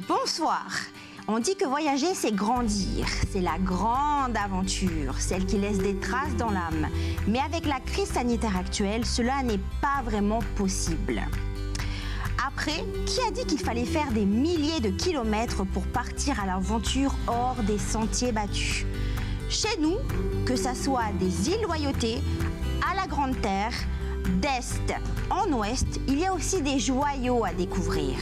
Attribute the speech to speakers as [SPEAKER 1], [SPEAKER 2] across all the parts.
[SPEAKER 1] Bonsoir. On dit que voyager, c'est grandir. C'est la grande aventure, celle qui laisse des traces dans l'âme. Mais avec la crise sanitaire actuelle, cela n'est pas vraiment possible. Après, qui a dit qu'il fallait faire des milliers de kilomètres pour partir à l'aventure hors des sentiers battus? Chez nous, que ça soit des îles Loyauté, à la Grande Terre, d'Est en Ouest, il y a aussi des joyaux à découvrir.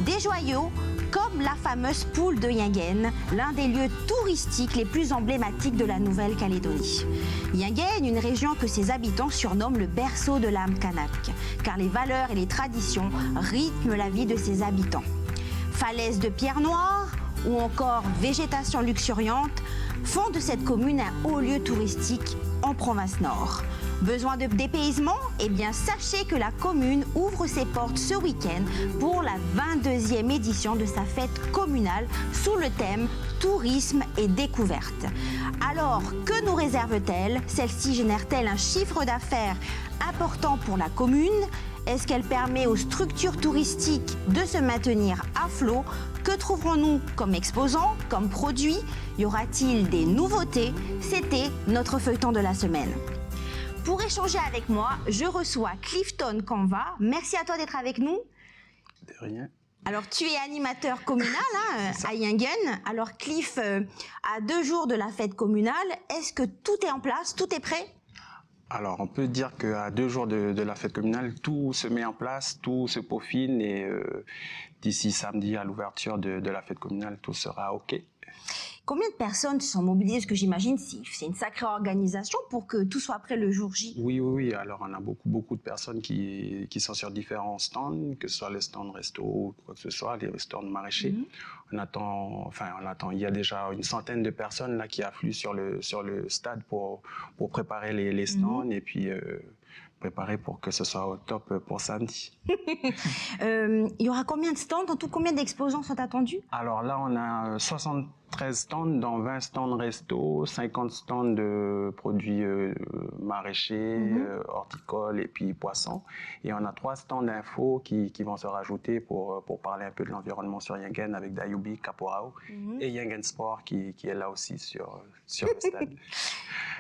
[SPEAKER 1] Des joyaux comme la fameuse poule de Yingen, l'un des lieux touristiques les plus emblématiques de la Nouvelle-Calédonie. Yingen, une région que ses habitants surnomment le berceau de l'âme kanak, car les valeurs et les traditions rythment la vie de ses habitants. Falaises de pierre noire ou encore végétation luxuriante font de cette commune un haut lieu touristique en province nord. Besoin de dépaysement? Eh bien, sachez que la commune ouvre ses portes ce week-end pour la 22e édition de sa fête communale sous le thème Tourisme et découverte. Alors, que nous réserve-t-elle? Celle-ci génère-t-elle un chiffre d'affaires important pour la commune? Est-ce qu'elle permet aux structures touristiques de se maintenir à flot? Que trouverons-nous comme exposants, comme produits? Y aura-t-il des nouveautés? C'était notre feuilleton de la semaine. Pour échanger avec moi, je reçois Clifton Canva. Merci à toi d'être avec nous.
[SPEAKER 2] De rien.
[SPEAKER 1] Alors, tu es animateur communal à Yingen. Alors, Cliff, à 2 jours de la fête communale, est-ce que tout est en place, tout est prêt?
[SPEAKER 2] Alors, on peut dire qu'à 2 jours de la fête communale, tout se met en place, tout se peaufine et d'ici samedi à l'ouverture de la fête communale, tout sera OK.
[SPEAKER 1] Combien de personnes sont mobilisées? Parce que j'imagine c'est une sacrée organisation pour que tout soit prêt le jour J.
[SPEAKER 2] Oui. Alors, on a beaucoup de personnes qui sont sur différents stands, que ce soit les stands resto ou quoi que ce soit, les stands maraîchers. On attend, il y a déjà une centaine de personnes là qui affluent sur le stade pour préparer les stands et puis préparer pour que ce soit au top pour samedi.
[SPEAKER 1] Il y aura combien de stands? En tout, combien d'exposants sont attendus?
[SPEAKER 2] Alors là, on a 73 stands, dont 20 stands resto, 50 stands de produits maraîchers, horticoles et puis poissons. Et on a 3 stands d'infos qui vont se rajouter pour parler un peu de l'environnement sur Yingen avec Dayubi, Kaporao et Yingen Sport qui est là aussi sur le stade.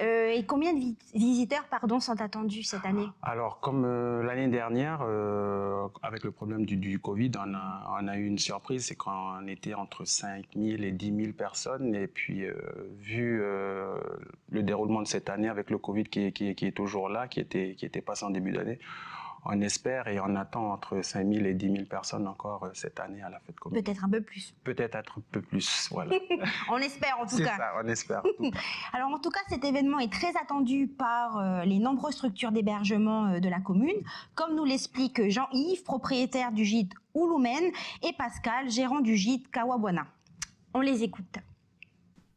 [SPEAKER 1] Et combien de visiteurs sont attendus cette année?
[SPEAKER 2] Alors, comme l'année dernière, avec le problème du Covid, on a eu une surprise, c'est qu'on était entre 5 000 et 10 000 personnes. Et puis, vu le déroulement de cette année avec le Covid qui est toujours là, qui était passé en début d'année, on espère et on attend entre 5 000 et 10 000 personnes encore cette année à la fête communale.
[SPEAKER 1] Peut-être un peu plus.
[SPEAKER 2] Peut-être un peu plus, voilà.
[SPEAKER 1] On espère en tout cas.
[SPEAKER 2] C'est ça, on espère en tout cas.
[SPEAKER 1] Alors en tout cas, cet événement est très attendu par les nombreuses structures d'hébergement de la commune, comme nous l'explique Jean-Yves, propriétaire du gîte Ouloumen, et Pascal, gérant du gîte Kawabwana. On les écoute.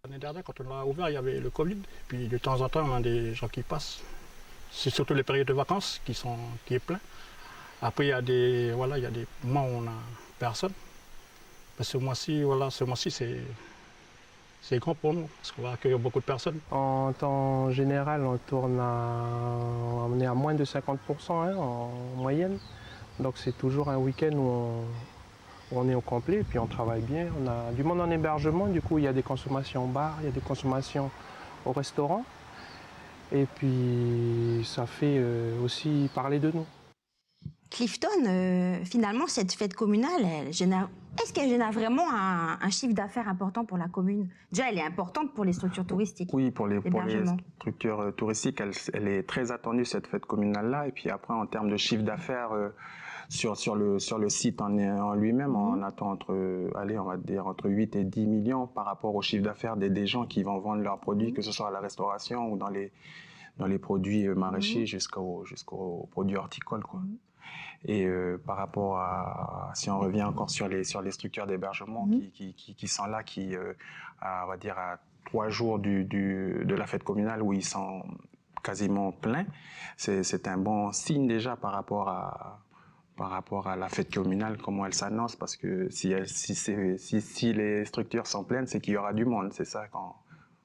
[SPEAKER 3] L'année dernière, quand on a ouvert, il y avait le Covid, puis de temps en temps, on a des gens qui passent. C'est surtout les périodes de vacances qui est plein. Après, il y a des mois où on n'a personne. Mais ce mois-ci, c'est grand pour nous, parce qu'on va accueillir beaucoup de personnes.
[SPEAKER 4] En temps général, on est à moins de 50% en moyenne. Donc c'est toujours un week-end où on est au complet, et puis on travaille bien. On a du monde en hébergement, du coup il y a des consommations au bar, il y a des consommations au restaurant. Et puis, ça fait aussi parler de nous.
[SPEAKER 1] Clifton, finalement, cette fête communale, est-ce qu'elle génère vraiment un chiffre d'affaires important pour la commune? Déjà, elle est importante pour les structures touristiques.
[SPEAKER 2] Oui, pour les structures touristiques, elle est très attendue, cette fête communale-là. Et puis après, en termes de chiffre d'affaires, sur le site en lui-même, on attend entre 8 et 10 millions par rapport au chiffre d'affaires des gens qui vont vendre leurs produits, que ce soit à la restauration ou dans les produits maraîchers jusqu'aux produits horticoles, quoi. Et par rapport si on revient encore sur les structures d'hébergement qui sont là, on va dire à 3 jours de la fête communale où ils sont quasiment pleins, c'est un bon signe déjà par rapport à la fête communale, comment elle s'annonce, parce que si les structures sont pleines, c'est qu'il y aura du monde, c'est ça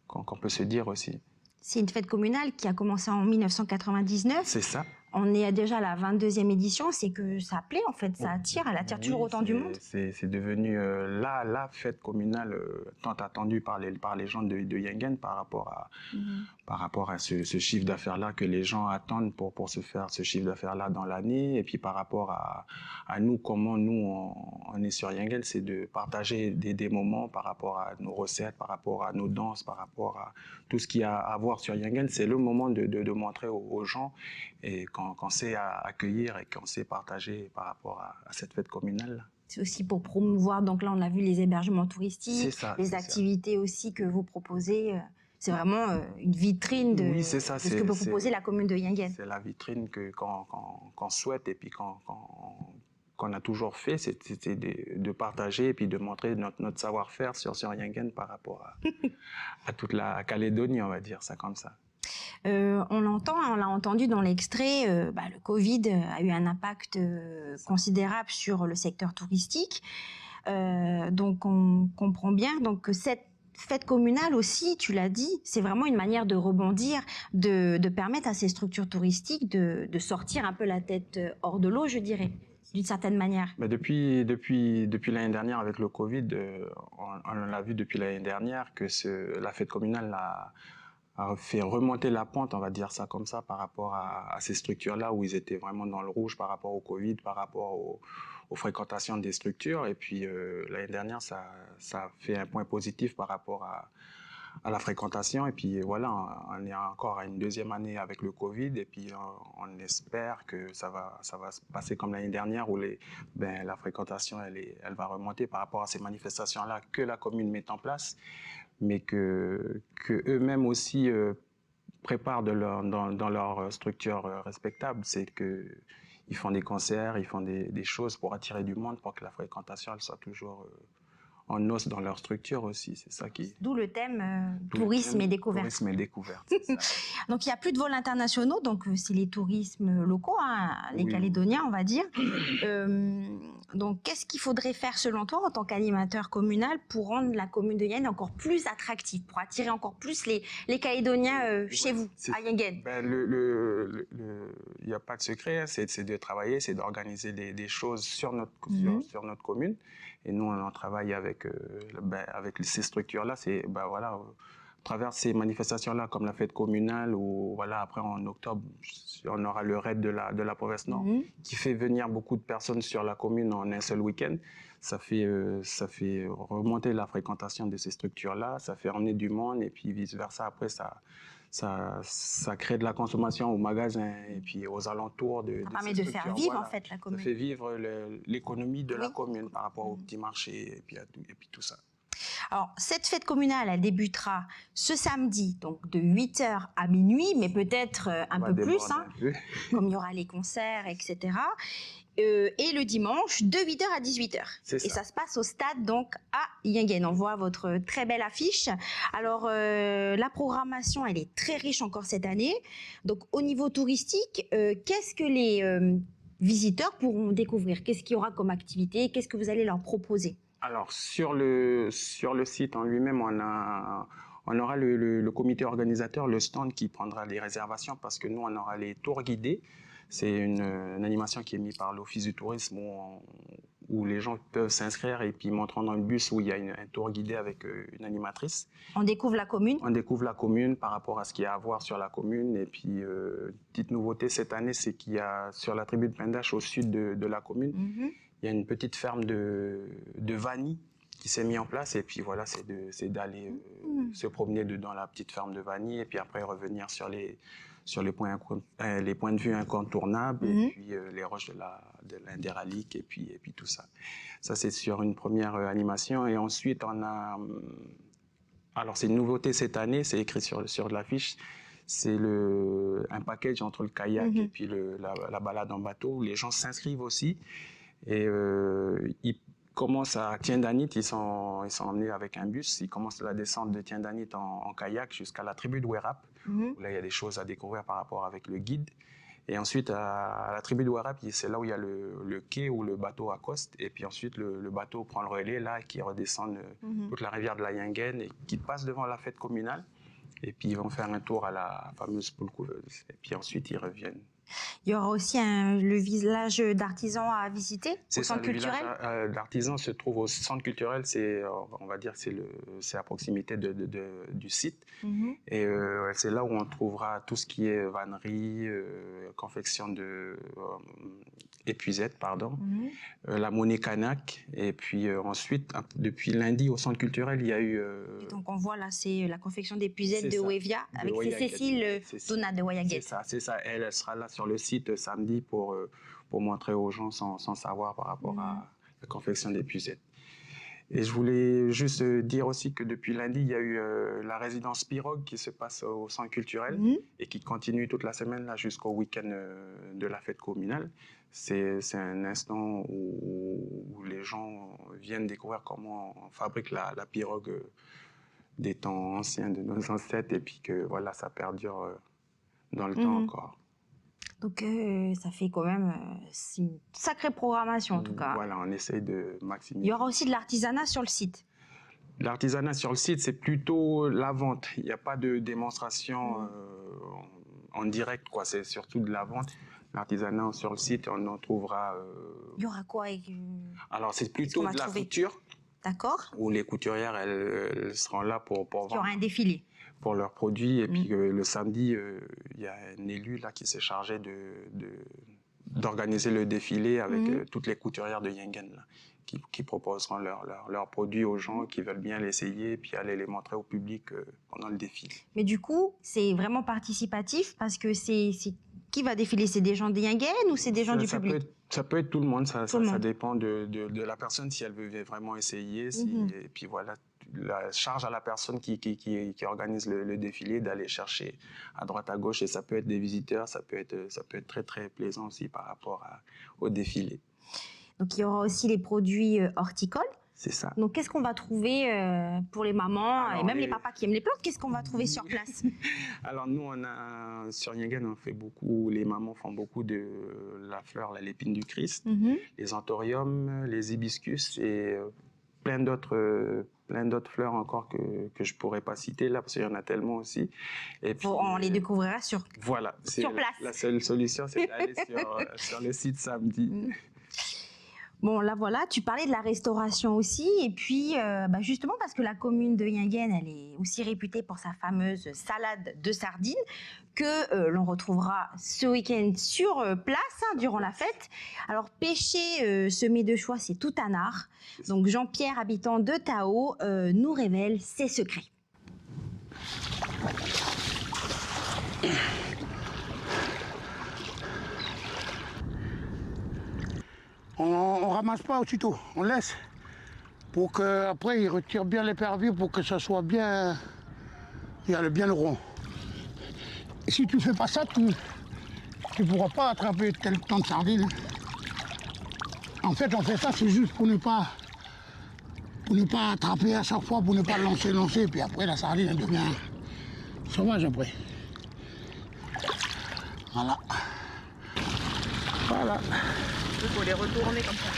[SPEAKER 2] qu'on peut se dire aussi.
[SPEAKER 1] C'est une fête communale qui a commencé en 1999.
[SPEAKER 2] C'est ça.
[SPEAKER 1] on est déjà à la 22e édition, c'est que ça plaît en fait, ça attire, elle attire toujours autant du monde.
[SPEAKER 2] C'est devenu la fête communale tant attendue par les gens de Yengen par rapport à ce chiffre d'affaires-là que les gens attendent pour se faire ce chiffre d'affaires-là dans l'année. Et puis par rapport à nous, comment nous, on est sur Yengen, c'est de partager des moments par rapport à nos recettes, par rapport à nos danses, par rapport à tout ce qu'il y a à voir sur Yengen. C'est le moment de montrer aux gens et qu'on sait accueillir et qu'on sait partager par rapport à cette fête communale.
[SPEAKER 1] C'est aussi pour promouvoir, donc là on a vu les hébergements touristiques, les activités aussi que vous proposez. C'est vraiment une vitrine de ce que peut proposer la commune de Yengen.
[SPEAKER 2] C'est la vitrine qu'on souhaite et puis qu'on a toujours fait, c'était de partager et puis de montrer notre savoir-faire sur Yengen par rapport à toute la Calédonie, on va dire ça comme ça.
[SPEAKER 1] On l'a entendu dans l'extrait, le Covid a eu un impact considérable sur le secteur touristique. Donc on comprend bien que cette fête communale aussi, tu l'as dit, c'est vraiment une manière de rebondir, de permettre à ces structures touristiques de sortir un peu la tête hors de l'eau, je dirais, d'une certaine manière.
[SPEAKER 2] Mais depuis l'année dernière avec le Covid, on l'a vu depuis l'année dernière que la fête communale a fait remonter la pente, on va dire ça comme ça, par rapport à ces structures-là où ils étaient vraiment dans le rouge par rapport au Covid, par rapport aux fréquentations des structures. Et puis l'année dernière, ça a fait un point positif par rapport à la fréquentation. Et puis voilà, on est encore à une deuxième année avec le Covid. Et puis on espère que ça va se passer comme l'année dernière où la fréquentation, elle va remonter par rapport à ces manifestations-là que la commune met en place, mais que eux-mêmes aussi préparent dans leur structure respectable. C'est qu'ils font des concerts, ils font des choses pour attirer du monde, pour que la fréquentation elle soit toujours en os dans leur structure aussi. C'est ça qui...
[SPEAKER 1] D'où le thème tourisme et découverte.
[SPEAKER 2] Tourisme et découverte, c'est ça.
[SPEAKER 1] Donc il n'y a plus de vols internationaux, donc c'est les tourismes locaux, les Calédoniens, on va dire. Donc qu'est-ce qu'il faudrait faire selon toi en tant qu'animateur communal pour rendre la commune de Yengen encore plus attractive, pour attirer encore plus les Calédoniens chez vous, à Yengen?
[SPEAKER 2] Il n'y a pas de secret, c'est de travailler, c'est d'organiser des choses sur notre notre commune. Et nous, on travaille avec ces structures-là. À travers ces manifestations-là, comme la fête communale, ou après en octobre, on aura le raid de la province Nord, qui fait venir beaucoup de personnes sur la commune en un seul week-end. Ça fait remonter la fréquentation de ces structures-là, ça fait emmener du monde, et puis vice-versa. Après, ça crée de la consommation au magasin et puis aux alentours de
[SPEAKER 1] ça permet de faire vivre en fait la commune.
[SPEAKER 2] Ça fait vivre l'économie de la commune par rapport au petit marché et puis tout ça.
[SPEAKER 1] Alors, cette fête communale, elle débutera ce samedi, donc de 8h à minuit, mais peut-être un peu plus, comme il y aura les concerts, etc. Et le dimanche, de 8h à 18h. Et ça se passe au stade, donc, à Yengen. On voit votre très belle affiche. Alors, la programmation, elle est très riche encore cette année. Donc, au niveau touristique, qu'est-ce que les visiteurs pourront découvrir? Qu'est-ce qu'il y aura comme activité? Qu'est-ce que vous allez leur proposer?
[SPEAKER 2] Alors, sur le site en lui-même, on aura le comité organisateur, le stand qui prendra les réservations parce que nous, on aura les tours guidés. C'est une animation qui est mise par l'Office du tourisme où les gens peuvent s'inscrire et puis montrant dans le bus où il y a un tour guidé avec une animatrice.
[SPEAKER 1] On découvre la commune? On
[SPEAKER 2] découvre la commune par rapport à ce qu'il y a à voir sur la commune. Et puis, petite nouveauté cette année, c'est qu'il y a sur la tribu de Pendache, au sud de la commune, il y a une petite ferme de vanille qui s'est mise en place. Et puis voilà, c'est d'aller se promener dans la petite ferme de vanille et puis après revenir sur les points de vue incontournables et puis les roches de l'Indéralique et puis tout ça. Ça, c'est sur une première animation. Et ensuite, on a... Alors, c'est une nouveauté cette année, c'est écrit sur l'affiche. C'est un package entre le kayak et puis la balade en bateau. Les gens s'inscrivent aussi. Et ils commencent à Tiendanit, ils sont emmenés avec un bus. Ils commencent la descente de Tiendanit en kayak jusqu'à la tribu de Werap. Où là, il y a des choses à découvrir par rapport avec le guide. Et ensuite, à la tribu de Werap, c'est là où il y a le quai où le bateau accoste. Et puis ensuite, le bateau prend le relais là, qui redescend toute la rivière de la Yengen et qui passe devant la fête communale. Et puis, ils vont faire un tour à la fameuse poule couveuse. Et puis ensuite, ils reviennent
[SPEAKER 1] Il y aura aussi le village d'artisans à visiter au centre culturel.
[SPEAKER 2] Le village d'artisans se trouve au centre culturel, on va dire c'est à proximité du site. Et c'est là où on trouvera tout ce qui est vannerie, confection de épuisettes, pardon, la monnaie kanak. Et puis ensuite, depuis lundi au centre culturel, il y a eu...
[SPEAKER 1] Et donc on voit là, c'est la confection d'épuisettes de Wevia avec
[SPEAKER 2] Cécile
[SPEAKER 1] Donna de Wayaguet.
[SPEAKER 2] C'est ça. Elle sera là sur le site samedi pour montrer aux gens sans savoir par rapport à la confection d'épuisettes. Et je voulais juste dire aussi que depuis lundi, il y a eu la résidence Pirogue qui se passe au centre culturel et qui continue toute la semaine là jusqu'au week-end de la fête communale. C'est un instant où les gens viennent découvrir comment on fabrique la pirogue des temps anciens de nos ancêtres et puis que voilà, ça perdure dans le temps encore.
[SPEAKER 1] Donc ça fait quand même une sacrée programmation en tout cas.
[SPEAKER 2] Voilà, on essaye de maximiser.
[SPEAKER 1] Il y aura aussi de l'artisanat sur le site.
[SPEAKER 2] L'artisanat sur le site, c'est plutôt la vente. Il n'y a pas de démonstration en direct, quoi. C'est surtout de la vente. L'artisanat sur le site, on en trouvera...
[SPEAKER 1] Il y aura quoi
[SPEAKER 2] Alors, c'est plutôt de la couture.
[SPEAKER 1] D'accord.
[SPEAKER 2] Où les couturières, elles seront là pour vendre.
[SPEAKER 1] Il y aura un défilé.
[SPEAKER 2] Pour leurs produits. Et puis le samedi, il y a un élu là qui s'est chargé d'organiser le défilé avec toutes les couturières de Yengen là, qui proposeront leurs produits aux gens qui veulent bien l'essayer et puis aller les montrer au public pendant le défilé. Mais
[SPEAKER 1] du coup, c'est vraiment participatif parce que c'est qui va défiler? C'est des gens de Yengen ou c'est des gens du public?
[SPEAKER 2] Ça peut être tout le monde, ça dépend de la personne si elle veut vraiment essayer. Et puis voilà, la charge à la personne qui organise le défilé d'aller chercher à droite à gauche et ça peut être des visiteurs, ça peut être très très plaisant aussi par rapport au défilé.
[SPEAKER 1] Donc il y aura aussi les produits horticoles.
[SPEAKER 2] C'est ça.
[SPEAKER 1] Donc qu'est-ce qu'on va trouver pour les mamans et même les papas qui aiment les plantes? Qu'est-ce qu'on va trouver sur place?
[SPEAKER 2] Alors nous, sur Yengen, on fait beaucoup, les mamans font beaucoup de la fleur, l'épine du Christ, les anthoriums, les hibiscus et plein d'autres fleurs encore que je pourrais pas citer là parce qu'il y en a tellement aussi. Et puis,
[SPEAKER 1] on les découvrira sur place.
[SPEAKER 2] La seule solution, c'est d'aller sur le site samedi.
[SPEAKER 1] Bon, là, voilà, tu parlais de la restauration aussi. Et puis, justement, parce que la commune de Yengen, elle est aussi réputée pour sa fameuse salade de sardines que l'on retrouvera ce week-end sur place durant la fête. Alors, pêcher semé de choix, c'est tout un art. Donc, Jean-Pierre, habitant de Tao, nous révèle ses secrets.
[SPEAKER 5] On ramasse pas aussitôt, on laisse pour qu'après il retire bien l'épervier pour que ça soit bien, bien le rond. Et si tu fais pas ça, tu pourras pas attraper tel temps de sardines. En fait, on fait ça, c'est juste pour ne pas attraper à chaque fois, pour ne pas lancer, puis après la sardine elle devient sauvage après. Voilà. Voilà.
[SPEAKER 6] Il faut les retourner comme ça.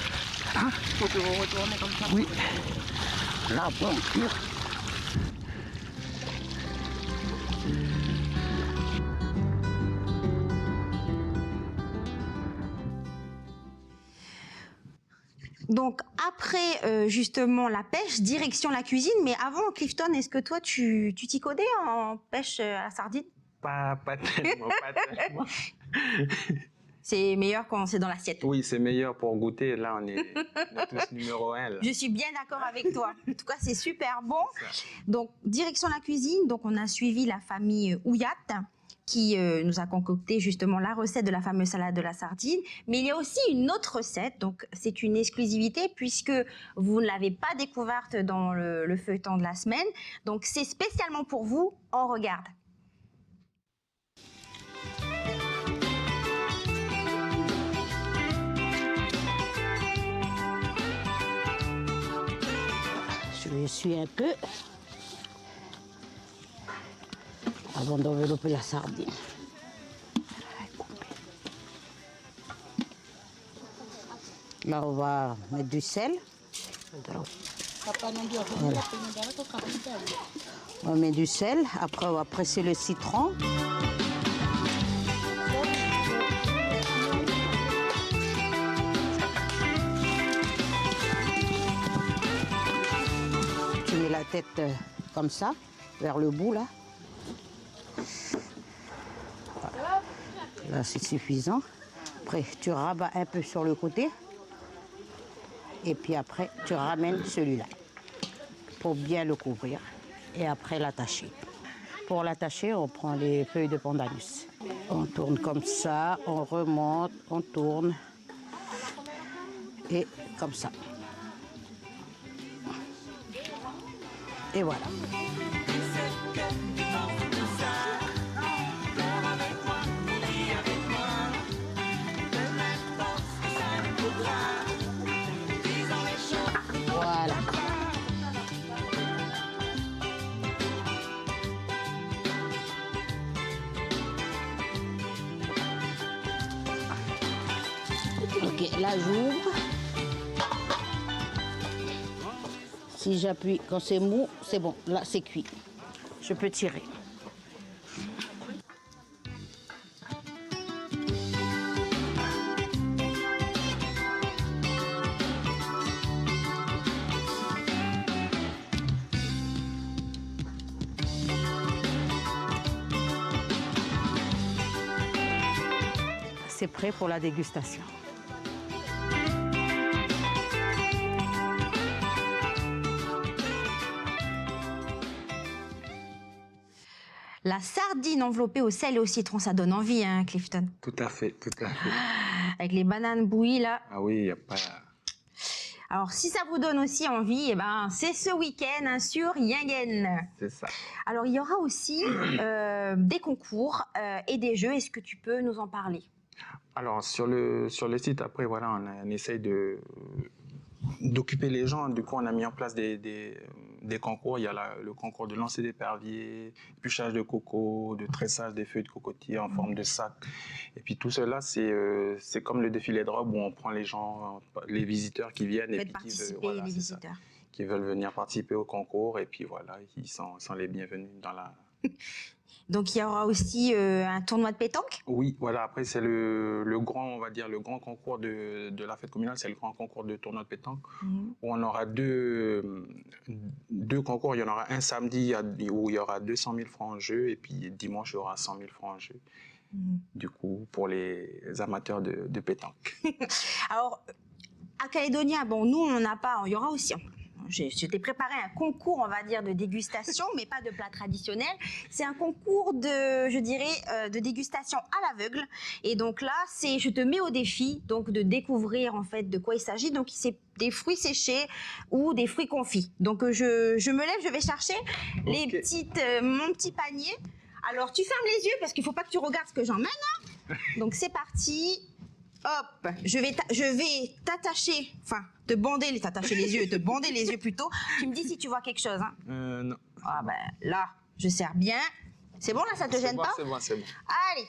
[SPEAKER 5] Hein?
[SPEAKER 6] Il faut que vous retournez comme ça.
[SPEAKER 5] Oui. Là, après, on tire.
[SPEAKER 1] Donc, après justement la pêche, direction la cuisine. Mais avant, Clifton, est-ce que toi, tu t'y connais en pêche à la sardine?
[SPEAKER 2] Pas tellement, pas tellement.
[SPEAKER 1] C'est meilleur quand c'est dans l'assiette.
[SPEAKER 2] Oui, c'est meilleur pour goûter. Là, on est tous numéro 1. Là.
[SPEAKER 1] Je suis bien d'accord avec toi. En tout cas, c'est super bon. Donc, direction la cuisine. Donc, on a suivi la famille Ouyat qui nous a concocté justement la recette de la fameuse salade de la sardine. Mais il y a aussi une autre recette. Donc, c'est une exclusivité puisque vous ne l'avez pas découverte dans le feuilleton de la semaine. Donc, c'est spécialement pour vous. On regarde.
[SPEAKER 7] Je suis un peu avant d'envelopper la sardine. Là, on va mettre du sel. Voilà. On met du sel. Après, on va presser le citron. être comme ça, vers le bout là. Voilà. Là, c'est suffisant. Après, tu rabats un peu sur le côté. Et puis après, tu ramènes celui-là pour bien le couvrir. Et après, l'attacher. Pour l'attacher, on prend les feuilles de pandanus. On tourne comme ça, on remonte, on tourne. Et comme ça. Et voilà. Voilà. Ok, là j'ouvre. Si j'appuie quand c'est mou, c'est bon. Là c'est cuit. Je peux tirer. C'est prêt pour la dégustation.
[SPEAKER 1] La sardine enveloppée au sel et au citron, ça donne envie, hein, Clifton.
[SPEAKER 2] Tout à fait, tout à fait.
[SPEAKER 1] Avec les bananes bouillies, là.
[SPEAKER 2] Ah oui, il n'y a pas...
[SPEAKER 1] Alors, si ça vous donne aussi envie, eh ben, c'est ce week-end hein, sur Yingen.
[SPEAKER 2] C'est ça.
[SPEAKER 1] Alors, il y aura aussi des concours et des jeux. Est-ce que tu peux nous en parler?
[SPEAKER 2] Alors, sur le site, après, voilà, on essaye d'occuper les gens. Du coup, on a mis en place des concours. Il y a le concours de lancer d'épervier, épluchage de coco, de tressage des feuilles de cocotier en forme de sac. Et puis tout cela, c'est comme le défilé de robe où on prend les gens, les visiteurs qui viennent et puis qui veulent venir participer au concours. Et puis voilà, ils sont les bienvenus dans la...
[SPEAKER 1] Donc, il y aura aussi un tournoi de pétanque?
[SPEAKER 2] Oui, voilà. Après, c'est le grand, on va dire, le grand concours de la fête communale. C'est le grand concours de tournoi de pétanque où on aura deux concours. Il y en aura un samedi où il y aura 200 000 francs en jeu et puis dimanche, il y aura 100 000 francs en jeu. Du coup, pour les amateurs de pétanque.
[SPEAKER 1] Alors, à Calédonia, bon, nous, on n'a pas... Il y aura aussi... Je t'ai préparé un concours, on va dire, de dégustation, mais pas de plat traditionnel. C'est un concours de, je dirais, de dégustation à l'aveugle. Et donc là, je te mets au défi donc de découvrir en fait de quoi il s'agit. Donc c'est des fruits séchés ou des fruits confits. Donc je me lève, je vais chercher les mon petit panier. Alors tu fermes les yeux parce qu'il faut pas que tu regardes ce que j'emmène. Hein. Donc c'est parti. Hop, je vais t'attacher, enfin te bander les yeux plutôt. Tu me dis si tu vois quelque chose. Hein.
[SPEAKER 2] Non.
[SPEAKER 1] Ah ben là, je serre bien. C'est bon là, ça te gêne pas?
[SPEAKER 2] C'est bon, c'est bon.
[SPEAKER 1] Allez,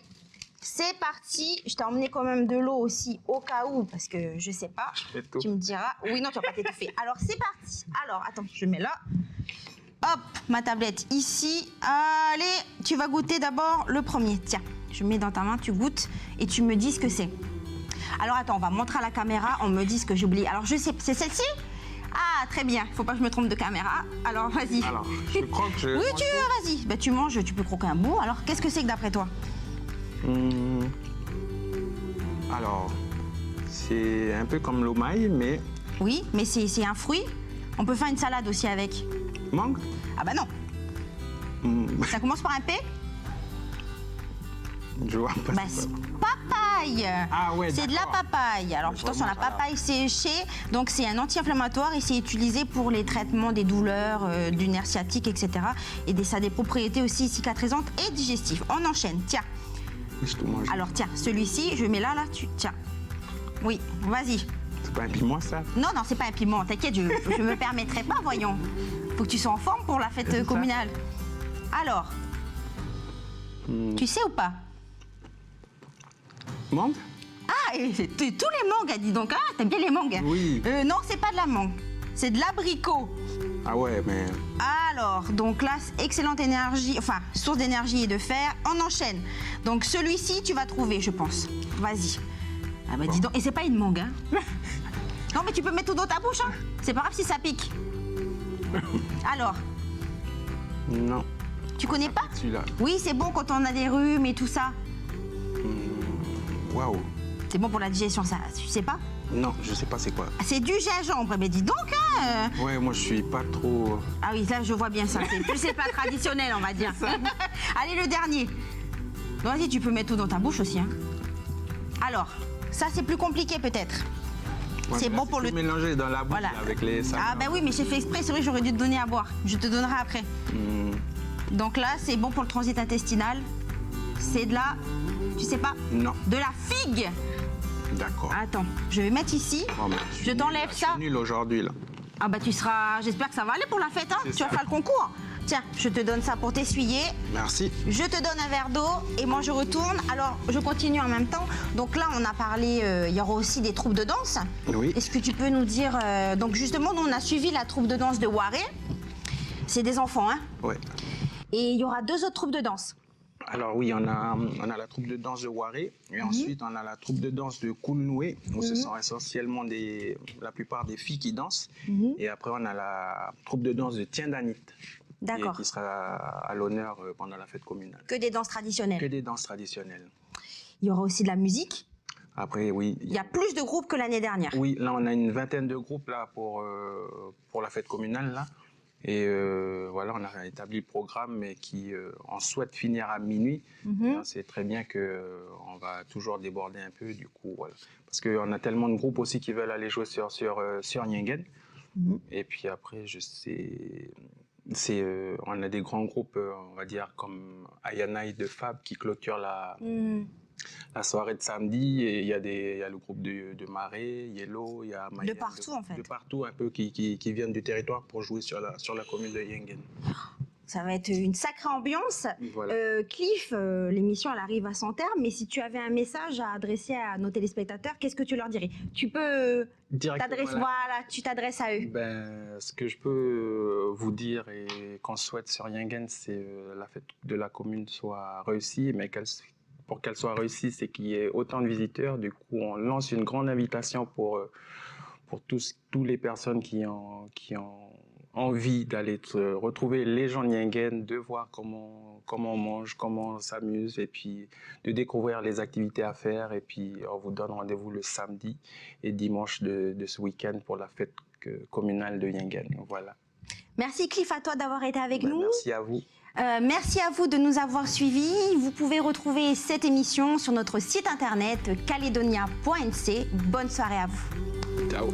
[SPEAKER 1] c'est parti. Je t'ai emmené quand même de l'eau aussi au cas où, parce que je sais pas. Tu me diras. Oui, non, tu vas pas t'étouffer. Alors c'est parti. Alors attends, je mets là. Hop, ma tablette ici. Allez, tu vas goûter d'abord le premier. Tiens, je mets dans ta main, tu goûtes et tu me dis ce que c'est. Alors attends, on va montrer à la caméra, on me dit ce que j'oublie. Alors je sais, c'est celle-ci? Ah, très bien, faut pas que je me trompe de caméra. Alors vas-y.
[SPEAKER 2] Alors, je croque,
[SPEAKER 1] Oui, tu veux, vas-y. Bah, tu manges, tu peux croquer un bout. Alors, qu'est-ce que c'est que d'après toi?
[SPEAKER 2] Alors, c'est un peu comme l'omaï, mais...
[SPEAKER 1] Oui, mais c'est un fruit. On peut faire une salade aussi avec.
[SPEAKER 2] Mangue?
[SPEAKER 1] Ah bah non. Ça commence par un P?
[SPEAKER 2] Je vois pas.
[SPEAKER 1] Bah, papaye.
[SPEAKER 2] Ah ouais,
[SPEAKER 1] c'est de la papaye. Alors attention, la papaye séchée, donc c'est un anti-inflammatoire et c'est utilisé pour les traitements des douleurs, du nerf sciatique, etc. Et ça a des propriétés aussi cicatrisantes et digestives. On enchaîne, tiens.
[SPEAKER 2] Je te mange.
[SPEAKER 1] Alors tiens, celui-ci, je mets là, tiens. Oui, vas-y.
[SPEAKER 2] C'est pas un piment, ça?
[SPEAKER 1] Non, c'est pas un piment, t'inquiète, je me permettrai pas, voyons. Faut que tu sois en forme pour la fête communale. Alors, tu sais ou pas?
[SPEAKER 2] Mangue?
[SPEAKER 1] Ah, c'est tous les mangues, dis donc. Ah, t'aimes bien les mangues?
[SPEAKER 2] Oui.
[SPEAKER 1] Non, c'est pas de la mangue, c'est de l'abricot.
[SPEAKER 2] Ah ouais, mais...
[SPEAKER 1] Alors, donc là, excellente énergie, enfin, source d'énergie et de fer. On enchaîne. Donc celui-ci, tu vas trouver, je pense. Vas-y. Ah bah dis donc, et c'est pas une mangue, hein? Non, mais tu peux mettre tout dans ta bouche, hein? C'est pas grave si ça pique. Alors,
[SPEAKER 2] Non.
[SPEAKER 1] Tu connais pas?
[SPEAKER 2] Celui-là.
[SPEAKER 1] Oui, c'est bon quand on a des rhumes et tout ça.
[SPEAKER 2] Waouh.
[SPEAKER 1] C'est bon pour la digestion, ça. Tu sais pas?
[SPEAKER 2] Non, je sais pas c'est quoi.
[SPEAKER 1] C'est du gingembre. Mais dis donc, hein.
[SPEAKER 2] Ouais, moi je suis pas trop.
[SPEAKER 1] Ah oui, là je vois bien ça. C'est pas traditionnel, on va dire. Allez, le dernier. Donc, vas-y, tu peux mettre tout dans ta bouche aussi. Hein. Alors, ça c'est plus compliqué peut-être.
[SPEAKER 2] Ouais,
[SPEAKER 1] c'est
[SPEAKER 2] mais
[SPEAKER 1] bon
[SPEAKER 2] là,
[SPEAKER 1] pour le.
[SPEAKER 2] mélanger dans la bouche
[SPEAKER 1] Voilà.
[SPEAKER 2] là, avec les.
[SPEAKER 1] Ah bah oui, mais j'ai fait exprès. C'est vrai, j'aurais dû te donner à boire. Je te donnerai après. Donc là, c'est bon pour le transit intestinal. C'est de la. Tu sais pas?
[SPEAKER 2] Non.
[SPEAKER 1] De la figue.
[SPEAKER 2] D'accord.
[SPEAKER 1] Attends, je vais mettre ici.
[SPEAKER 2] Oh, mais
[SPEAKER 1] Je t'enlève ça.
[SPEAKER 2] Je suis nul aujourd'hui là.
[SPEAKER 1] Ah bah tu seras. J'espère que ça va aller pour la fête, hein.
[SPEAKER 2] C'est
[SPEAKER 1] Tu vas
[SPEAKER 2] ça.
[SPEAKER 1] faire le concours. Tiens, je te donne ça pour t'essuyer.
[SPEAKER 2] Merci.
[SPEAKER 1] Je te donne un verre d'eau et moi je retourne. Alors je continue en même temps. Donc là on a parlé, il y aura aussi des troupes de danse.
[SPEAKER 2] Oui.
[SPEAKER 1] Est-ce que tu peux nous dire, donc justement nous on a suivi la troupe de danse de Waré. C'est des enfants, hein.
[SPEAKER 2] Ouais.
[SPEAKER 1] Et il y aura 2 autres troupes de danse.
[SPEAKER 2] Alors oui, on a la troupe de danse de Waré et ensuite on a la troupe de danse de Koulnoué où ce sont essentiellement la plupart des filles qui dansent. Et après on a la troupe de danse de Tiendanit
[SPEAKER 1] D'accord.
[SPEAKER 2] qui sera à l'honneur pendant la fête communale.
[SPEAKER 1] Que des danses traditionnelles.
[SPEAKER 2] Que des danses traditionnelles.
[SPEAKER 1] Il y aura aussi de la musique.
[SPEAKER 2] Après oui.
[SPEAKER 1] Il y a plus de groupes que l'année dernière.
[SPEAKER 2] Oui, là on a une vingtaine de groupes là pour la fête communale là. Et voilà, on a établi le programme, mais qui on souhaite finir à minuit. On sait très bien qu'on va toujours déborder un peu, du coup, voilà. Parce qu'on a tellement de groupes aussi qui veulent aller jouer sur Nyingen. Et puis après, on a des grands groupes, on va dire, comme Ayanaï de Fab qui clôture la soirée de samedi, et il y a le groupe de Marais, Yellow, il y a Mayenne,
[SPEAKER 1] De partout, en fait.
[SPEAKER 2] De partout un peu qui viennent du territoire pour jouer sur la commune de Yengen.
[SPEAKER 1] Ça va être une sacrée ambiance.
[SPEAKER 2] Voilà.
[SPEAKER 1] Cliff, l'émission elle arrive à son terme, mais si tu avais un message à adresser à nos téléspectateurs, qu'est-ce que tu leur dirais? Tu peux t'adresser, voilà, tu t'adresses à eux.
[SPEAKER 2] Ben, ce que je peux vous dire et qu'on souhaite sur Yengen, c'est la fête de la commune soit réussie, mais pour qu'elle soit réussie, c'est qu'il y ait autant de visiteurs. Du coup, on lance une grande invitation pour toutes les personnes qui ont envie d'aller retrouver les gens de Yengen, de voir comment on mange, comment on s'amuse, et puis de découvrir les activités à faire. Et puis, on vous donne rendez-vous le samedi et dimanche de ce week-end pour la fête communale de Yengen. Voilà.
[SPEAKER 1] Merci Cliff à toi d'avoir été avec nous.
[SPEAKER 2] Merci à vous.
[SPEAKER 1] Merci à vous de nous avoir suivis. Vous pouvez retrouver cette émission sur notre site internet caledonia.nc. Bonne soirée à vous.
[SPEAKER 2] Ciao.